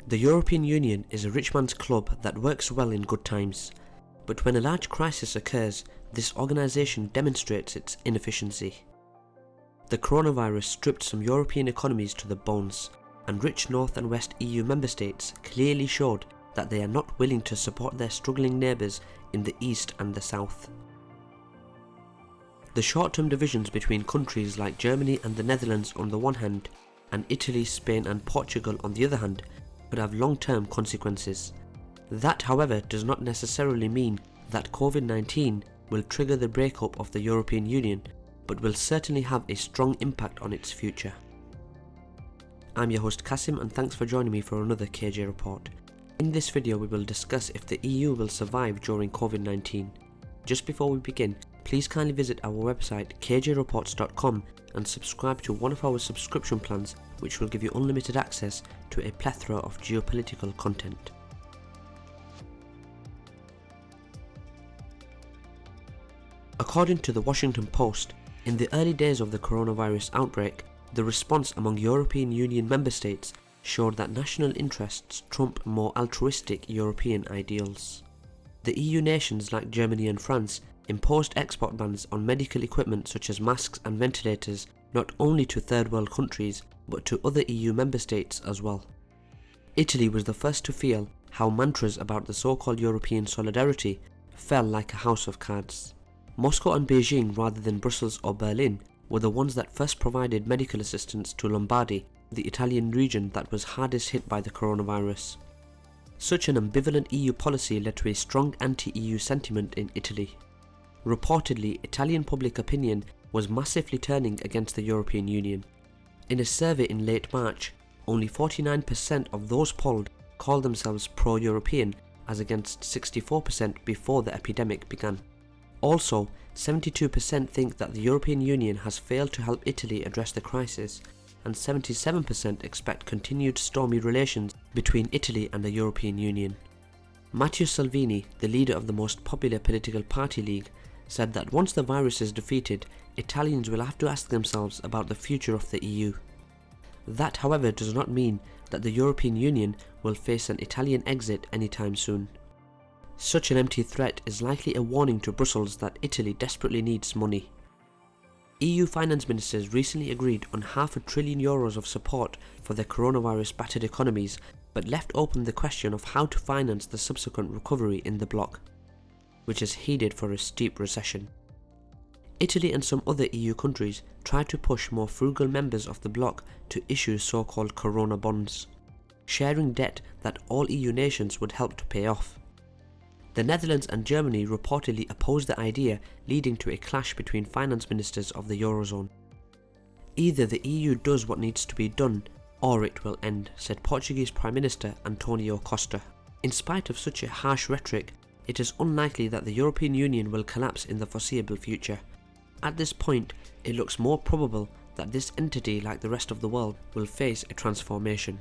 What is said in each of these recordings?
The European Union is a rich man's club that works well in good times, but when a large crisis occurs, this organisation demonstrates its inefficiency. The coronavirus stripped some European economies to the bones, and rich North and West EU member states clearly showed that they are not willing to support their struggling neighbours in the East and the South. The short-term divisions between countries like Germany and the Netherlands on the one hand, and Italy, Spain and Portugal on the other hand, could have long-term consequences. That, however, does not necessarily mean that COVID-19 will trigger the breakup of the European Union, but will certainly have a strong impact on its future. I'm your host Kasim, and thanks for joining me for another KJ report. In this video we will discuss if the EU will survive during COVID-19. Just before we begin, please kindly visit our website kjreports.com and subscribe to one of our subscription plans, which will give you unlimited access to a plethora of geopolitical content. According to the Washington Post, in the early days of the coronavirus outbreak, the response among European Union member states showed that national interests trump more altruistic European ideals. The EU nations like Germany and France imposed export bans on medical equipment such as masks and ventilators not only to third world countries but to other EU member states as well. Italy was the first to feel how mantras about the so-called European solidarity fell like a house of cards. Moscow and Beijing, rather than Brussels or Berlin, were the ones that first provided medical assistance to Lombardy, the Italian region that was hardest hit by the coronavirus. Such an ambivalent EU policy led to a strong anti-EU sentiment in Italy. Reportedly, Italian public opinion was massively turning against the European Union. In a survey in late March, only 49% of those polled called themselves pro-European, as against 64% before the epidemic began. Also, 72% think that the European Union has failed to help Italy address the crisis, and 77% expect continued stormy relations between Italy and the European Union. Matteo Salvini, the leader of the most popular political party League, said that once the virus is defeated, Italians will have to ask themselves about the future of the EU. That, however, does not mean that the European Union will face an Italian exit anytime soon. Such an empty threat is likely a warning to Brussels that Italy desperately needs money. EU finance ministers recently agreed on €500 billion of support for their coronavirus-battered economies, but left open the question of how to finance the subsequent recovery in the bloc, which is headed for a steep recession. Italy and some other EU countries tried to push more frugal members of the bloc to issue so-called corona bonds, sharing debt that all EU nations would help to pay off. The Netherlands and Germany reportedly opposed the idea, leading to a clash between finance ministers of the Eurozone. Either the EU does what needs to be done, or it will end, said Portuguese Prime Minister Antonio Costa. In spite of such a harsh rhetoric, it is unlikely that the European Union will collapse in the foreseeable future. At this point, it looks more probable that this entity, like the rest of the world, will face a transformation.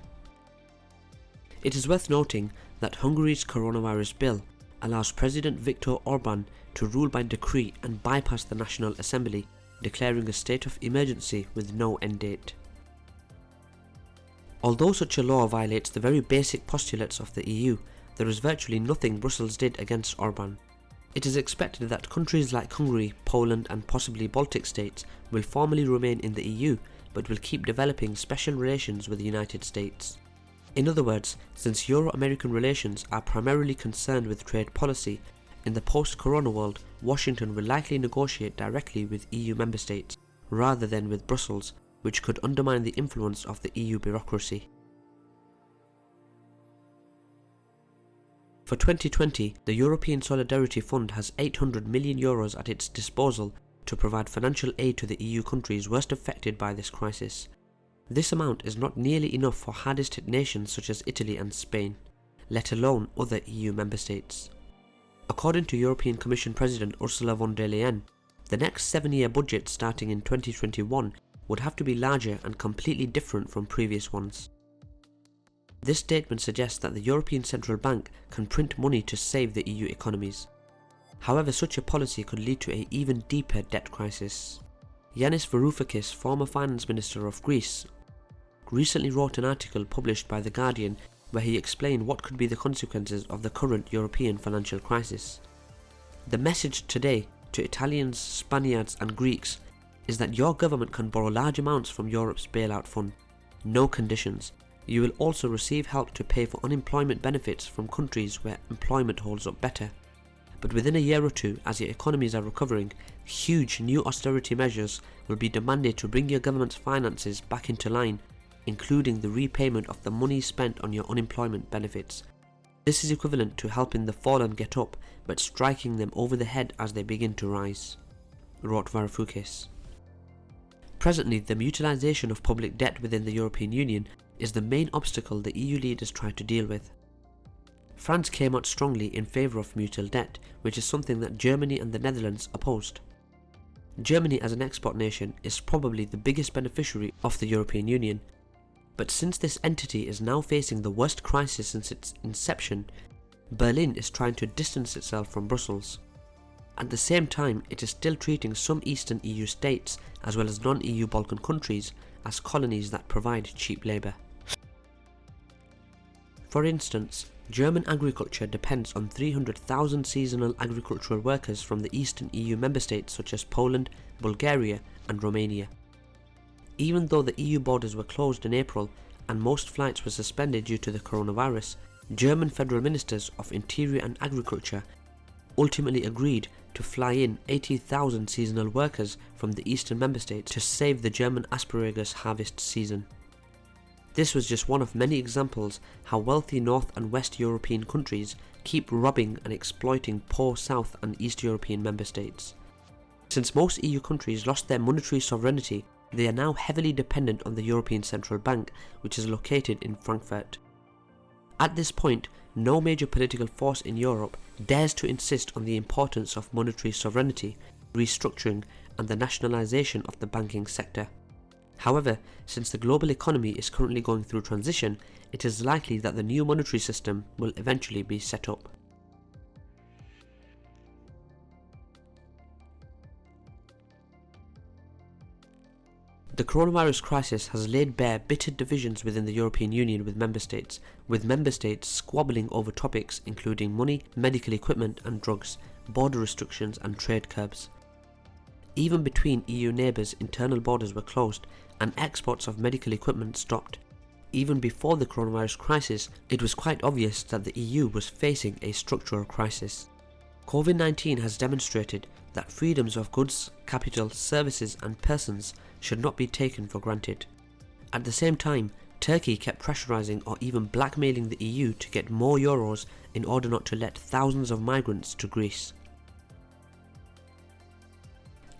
It is worth noting that Hungary's coronavirus bill allows President Viktor Orban to rule by decree and bypass the National Assembly, declaring a state of emergency with no end date. Although such a law violates the very basic postulates of the EU, there is virtually nothing Brussels did against Orban. It is expected that countries like Hungary, Poland and possibly Baltic states will formally remain in the EU, but will keep developing special relations with the United States. In other words, since Euro-American relations are primarily concerned with trade policy, in the post-corona world, Washington will likely negotiate directly with EU member states, rather than with Brussels, which could undermine the influence of the EU bureaucracy. For 2020, the European Solidarity Fund has €800 million at its disposal to provide financial aid to the EU countries worst affected by this crisis. This amount is not nearly enough for hardest hit nations such as Italy and Spain, let alone other EU member states. According to European Commission President Ursula von der Leyen, the next 7-year budget starting in 2021 would have to be larger and completely different from previous ones. This statement suggests that the European Central Bank can print money to save the EU economies. However, such a policy could lead to an even deeper debt crisis. Yanis Varoufakis, former finance minister of Greece, recently wrote an article published by The Guardian where he explained what could be the consequences of the current European financial crisis. The message today to Italians, Spaniards and Greeks is that your government can borrow large amounts from Europe's bailout fund. No conditions. You will also receive help to pay for unemployment benefits from countries where employment holds up better. But within a year or two, as your economies are recovering, huge new austerity measures will be demanded to bring your government's finances back into line, including the repayment of the money spent on your unemployment benefits. This is equivalent to helping the fallen get up, but striking them over the head as they begin to rise, wrote Varoufakis. Presently, the mutualisation of public debt within the European Union is the main obstacle the EU leaders try to deal with. France came out strongly in favour of mutual debt, which is something that Germany and the Netherlands opposed. Germany as an export nation is probably the biggest beneficiary of the European Union, but since this entity is now facing the worst crisis since its inception, Berlin is trying to distance itself from Brussels. At the same time, it is still treating some Eastern EU states, as well as non-EU Balkan countries, as colonies that provide cheap labour. For instance, German agriculture depends on 300,000 seasonal agricultural workers from the Eastern EU member states such as Poland, Bulgaria and Romania. Even though the EU borders were closed in April and most flights were suspended due to the coronavirus, German federal ministers of Interior and Agriculture ultimately agreed to fly in 80,000 seasonal workers from the eastern member states to save the German asparagus harvest season. This was just one of many examples how wealthy North and West European countries keep robbing and exploiting poor South and East European member states. Since most EU countries lost their monetary sovereignty, they are now heavily dependent on the European Central Bank, which is located in Frankfurt. At this point, no major political force in Europe dares to insist on the importance of monetary sovereignty, restructuring and the nationalisation of the banking sector. However, since the global economy is currently going through transition, it is likely that the new monetary system will eventually be set up. The coronavirus crisis has laid bare bitter divisions within the European Union with member states squabbling over topics including money, medical equipment and drugs, border restrictions and trade curbs. Even between EU neighbours, internal borders were closed and exports of medical equipment stopped. Even before the coronavirus crisis, it was quite obvious that the EU was facing a structural crisis. COVID-19 has demonstrated that freedoms of goods, capital, services and persons should not be taken for granted. At the same time, Turkey kept pressurising or even blackmailing the EU to get more euros in order not to let thousands of migrants to Greece.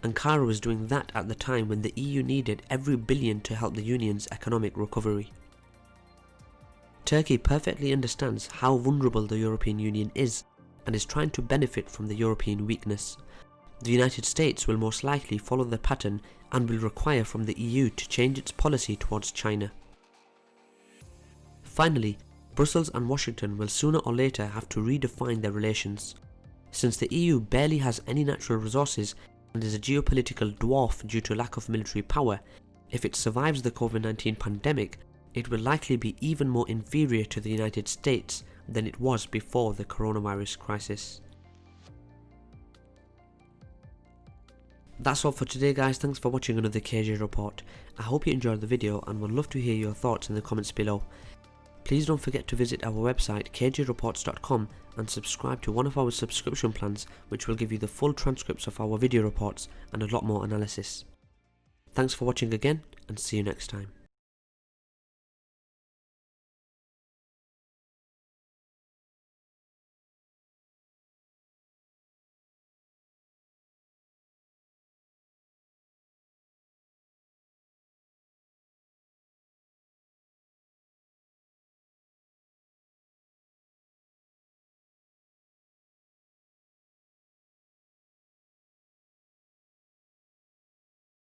Ankara was doing that at the time when the EU needed every billion to help the Union's economic recovery. Turkey perfectly understands how vulnerable the European Union is and is trying to benefit from the European weakness. The United States will most likely follow the pattern and will require from the EU to change its policy towards China. Finally, Brussels and Washington will sooner or later have to redefine their relations. Since the EU barely has any natural resources and is a geopolitical dwarf due to lack of military power, if it survives the COVID-19 pandemic, it will likely be even more inferior to the United States than it was before the coronavirus crisis. That's all for today guys, thanks for watching another KJ report. I hope you enjoyed the video and would love to hear your thoughts in the comments below. Please don't forget to visit our website kjreports.com and subscribe to one of our subscription plans which will give you the full transcripts of our video reports and a lot more analysis. Thanks for watching again and see you next time.